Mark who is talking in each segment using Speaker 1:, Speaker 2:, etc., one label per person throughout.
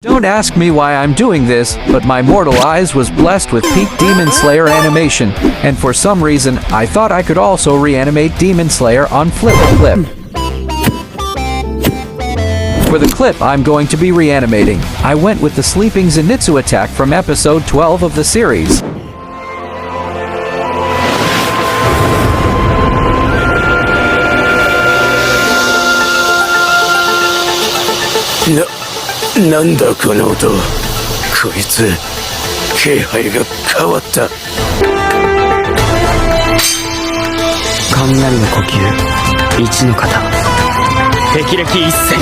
Speaker 1: Don't ask me why I'm doing this, but my mortal eyes was blessed with peak Demon Slayer animation, and for some reason, I thought I could also reanimate Demon Slayer on Flip a Clip. For the clip I'm going to be reanimating, I went with the sleeping Zenitsu attack from episode 12 of the series.
Speaker 2: No. なんだこの音。こいつ気配が変わった。雷の呼吸一の型霹靂一閃。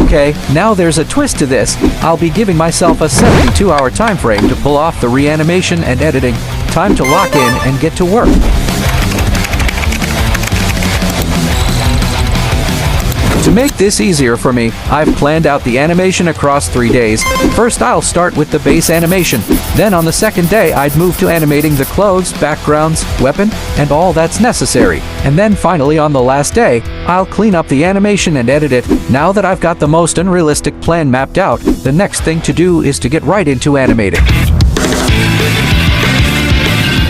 Speaker 1: Okay, now there's a twist to this. I'll be giving myself a 72-hour time frame to pull off the reanimation and editing. Time to lock in and get to work. To make this easier for me, I've planned out the animation across 3 days. First, I'll start with the base animation. Then on the second day, I'd move to animating the clothes, backgrounds, weapon, and all that's necessary. And then finally on the last day, I'll clean up the animation and edit it. Now that I've got the most unrealistic plan mapped out, the next thing to do is to get right into animating.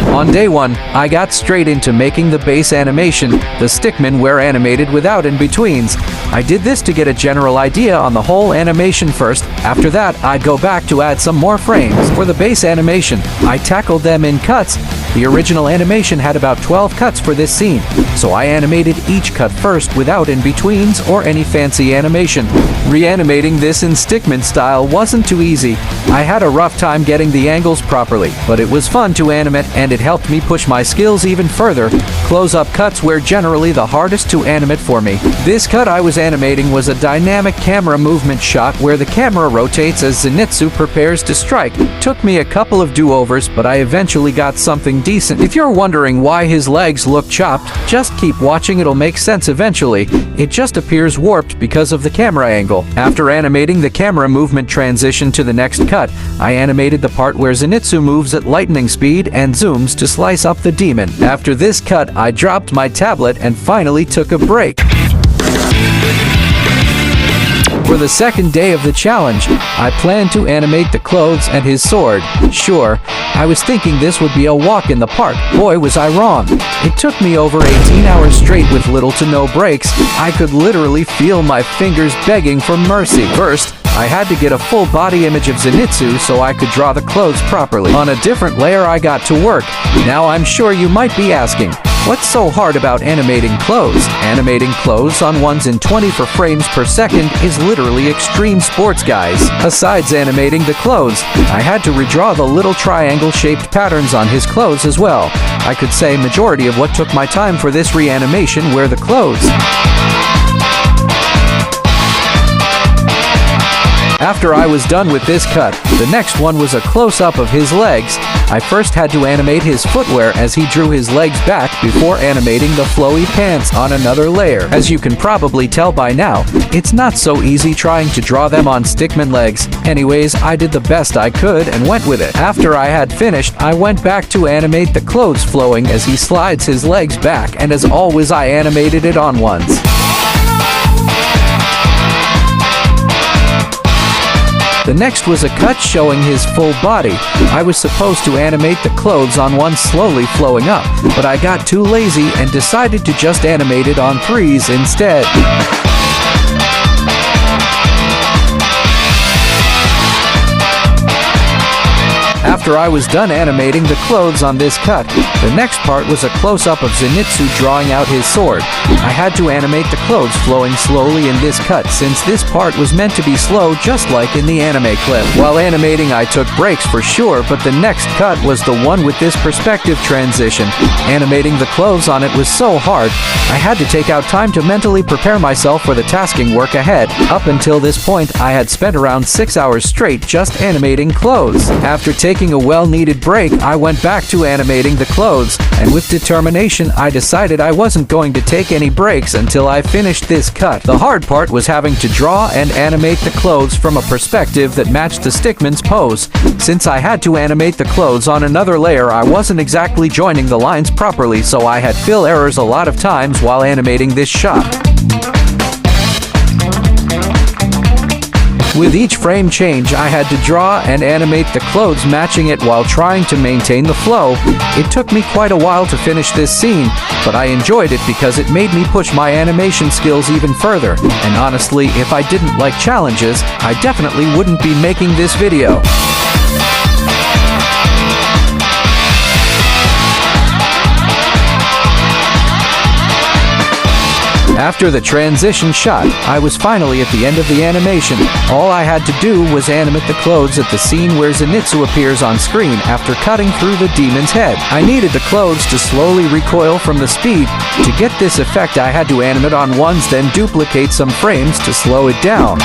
Speaker 1: On day 1, I got straight into making the base animation. The stickmen were animated without in-betweens. I did this to get a general idea on the whole animation first. After that, I'd go back to add some more frames. For the base animation, I tackled them in cuts. The original animation had about 12 cuts for this scene, so I animated each cut first without in-betweens or any fancy animation. Reanimating this in stickman style wasn't too easy. I had a rough time getting the angles properly, but it was fun to animate and it helped me push my skills even further. Close-up cuts were generally the hardest to animate for me. This cut I was animating was a dynamic camera movement shot where the camera rotates as Zenitsu prepares to strike. Took me a couple of do-overs, but I eventually got something decent. If you're wondering why his legs look chopped, just keep watching, it'll make sense eventually. It just appears warped because of the camera angle. After animating the camera movement transition to the next cut, I animated the part where Zenitsu moves at lightning speed and zooms to slice up the demon. After this cut, I dropped my tablet and finally took a break. For the second day of the challenge, I planned to animate the clothes and his sword. Sure, I was thinking this would be a walk in the park. Boy, was I wrong. It took me over 18 hours straight with little to no breaks. I could literally feel my fingers begging for mercy. First, I had to get a full body image of Zenitsu so I could draw the clothes properly. On a different layer I got to work. Now I'm sure you might be asking, what's so hard about animating clothes? Animating clothes on 1s and 20 frames per second is literally extreme sports, guys. Besides animating the clothes, I had to redraw the little triangle-shaped patterns on his clothes as well. I could say majority of what took my time for this reanimation were the clothes. After I was done with this cut, the next one was a close-up of his legs. I first had to animate his footwear as he drew his legs back before animating the flowy pants on another layer. As you can probably tell by now, it's not so easy trying to draw them on stickman legs. Anyways, I did the best I could and went with it. After I had finished, I went back to animate the clothes flowing as he slides his legs back, and as always I animated it on ones. The next was a cut showing his full body. I was supposed to animate the clothes on one slowly flowing up, but I got too lazy and decided to just animate it on 3s instead. After I was done animating the clothes on this cut, the next part was a close-up of Zenitsu drawing out his sword. I had to animate the clothes flowing slowly in this cut since this part was meant to be slow just like in the anime clip. While animating I took breaks for sure, but the next cut was the one with this perspective transition. Animating the clothes on it was so hard, I had to take out time to mentally prepare myself for the tasking work ahead. Up until this point, I had spent around 6 hours straight just animating clothes. After taking a well-needed break, I went back to animating the clothes, and with determination, I decided I wasn't going to take any breaks until I finished this cut. The hard part was having to draw and animate the clothes from a perspective that matched the stickman's pose. Since I had to animate the clothes on another layer, I wasn't exactly joining the lines properly, so I had fill errors a lot of times while animating this shot. With each frame change, I had to draw and animate the clothes matching it while trying to maintain the flow. It took me quite a while to finish this scene, but I enjoyed it because it made me push my animation skills even further. And honestly, if I didn't like challenges, I definitely wouldn't be making this video. After the transition shot, I was finally at the end of the animation. All I had to do was animate the clothes at the scene where Zenitsu appears on screen after cutting through the demon's head. I needed the clothes to slowly recoil from the speed. To get this effect, I had to animate on ones, then duplicate some frames to slow it down.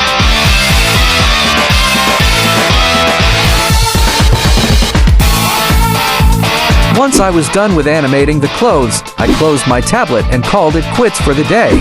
Speaker 1: Once I was done with animating the clothes, I closed my tablet and called it quits for the day.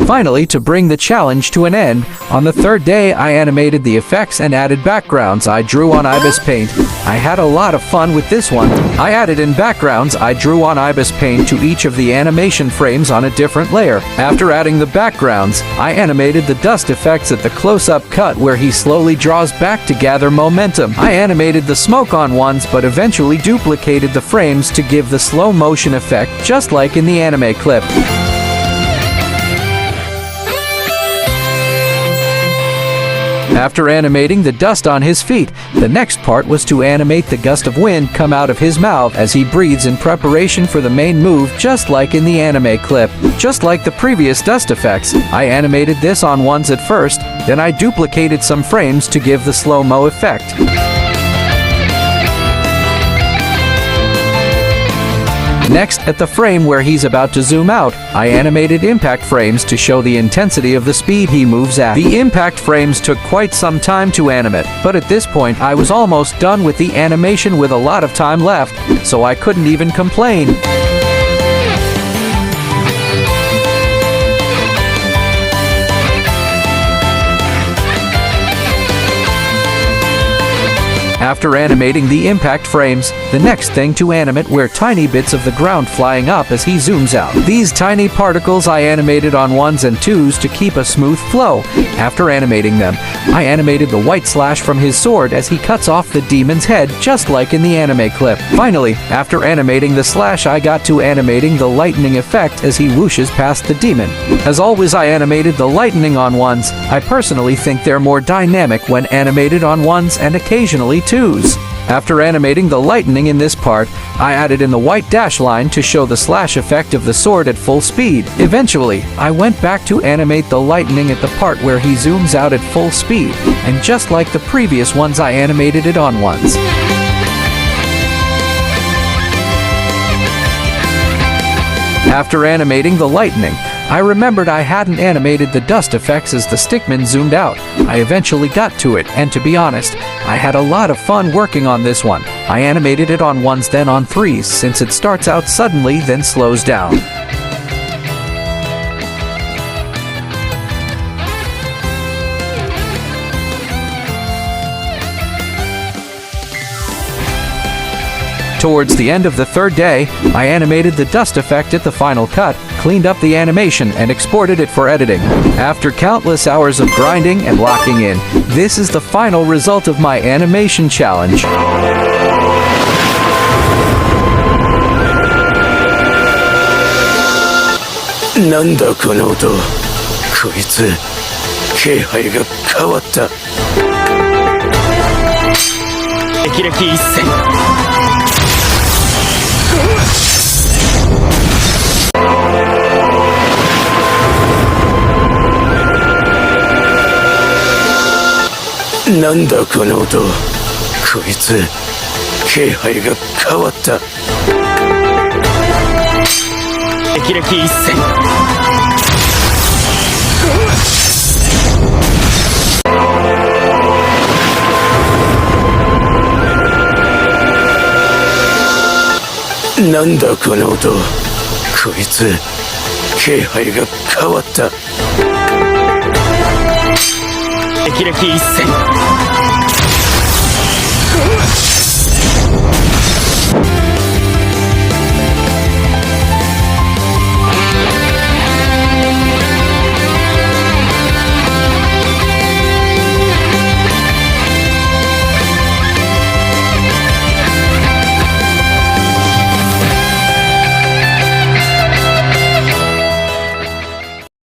Speaker 1: Finally, to bring the challenge to an end, on the third day I animated the effects and added backgrounds I drew on Ibis Paint. I had a lot of fun with this one. I added in backgrounds I drew on Ibis Paint to each of the animation frames on a different layer. After adding the backgrounds, I animated the dust effects at the close-up cut where he slowly draws back to gather momentum. I animated the smoke on ones but eventually duplicated the frames to give the slow motion effect just like in the anime clip. After animating the dust on his feet, the next part was to animate the gust of wind come out of his mouth as he breathes in preparation for the main move, just like in the anime clip. Just like the previous dust effects, I animated this on ones at first, then I duplicated some frames to give the slow-mo effect. Next, at the frame where he's about to zoom out, I animated impact frames to show the intensity of the speed he moves at. The impact frames took quite some time to animate, but at this point I was almost done with the animation with a lot of time left, so I couldn't even complain. After animating the impact frames, the next thing to animate were tiny bits of the ground flying up as he zooms out. These tiny particles I animated on ones and twos to keep a smooth flow. After animating them, I animated the white slash from his sword as he cuts off the demon's head, just like in the anime clip. Finally, after animating the slash, I got to animating the lightning effect as he whooshes past the demon. As always, I animated the lightning on ones. I personally think they're more dynamic when animated on ones and occasionally twos. After animating the lightning in this part, I added in the white dash line to show the slash effect of the sword at full speed. Eventually, I went back to animate the lightning at the part where he zooms out at full speed, and just like the previous ones, I animated it on ones. After animating the lightning, I remembered I hadn't animated the dust effects as the stickman zoomed out. I eventually got to it, and to be honest, I had a lot of fun working on this one. I animated it on ones then on threes since it starts out suddenly then slows down. Towards the end of the third day, I animated the dust effect at the final cut, cleaned up the animation, and exported it for editing. After countless hours of grinding and locking in, this is the final result of my animation challenge.
Speaker 2: なんだこの音。こいつ気配が変わった。霹靂一閃。なんだこの音。こいつ気配が変わった。霹靂一閃。なんだこの音。こいつ気配が変わった。霹靂一閃。